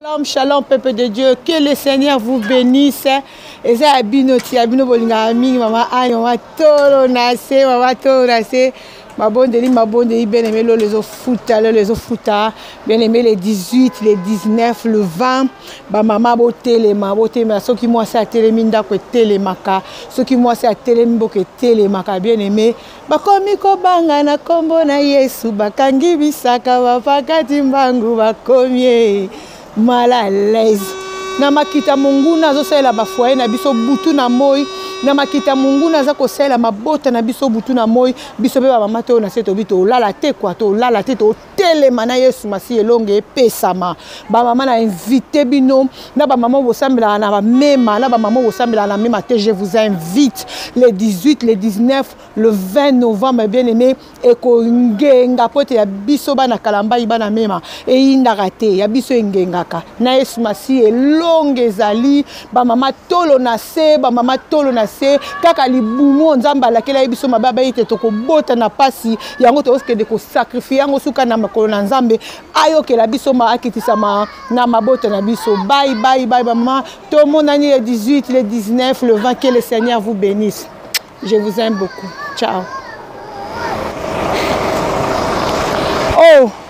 Shalom, shalom, peuple de Dieu, que le Seigneur vous bénisse. Et ça, abinoti, abino bolinga mingi, maman Anne, maman tolo nase, ma bonne deli, bien aimé les autres bien aimé les 18, les 19, le 20, bah maman botelema, ceux qui moi c'est à téléminda que télémaka, ceux qui moi c'est à télémbo que télémaka, bien aimé, bah comme ko banga na kombo na Yesu, bah kangi bisaka, bah pakati mbangu, bah komie. Mal à l'aise. Na makita mungu nazo sela ba foyer na biso butu na moi. Na makita mungu nazo ko sela mabota na biso butu na moi. Biso be ba mama to na seto bito lala te kwa to lala te to telema na Yesu masi elonge pesama. Ba mama na invité bino na ba mama bosambela na ba mema na ba mama bosambela na mema te je vous invite les 18, les 19, le 20 novembre bien aimé et ko ngenga pote ya biso bana kalamba ibana mema e indaka te ya biso ngengaka na Yesu masi elonge ezali ba mama tolo na se ba mama tolo na se kaka libumu nzamba la kela biso mababa ite to ko bota na pasi yango to oske de ko sacrifier yango suka na makolo na nzambe ayo ke la biso ma akitisa ma na mabota na biso bye bye bye mama to mon année les 18 les 19 le 20 que le Seigneur vous bénisse. Je vous aime beaucoup. Ciao. Oh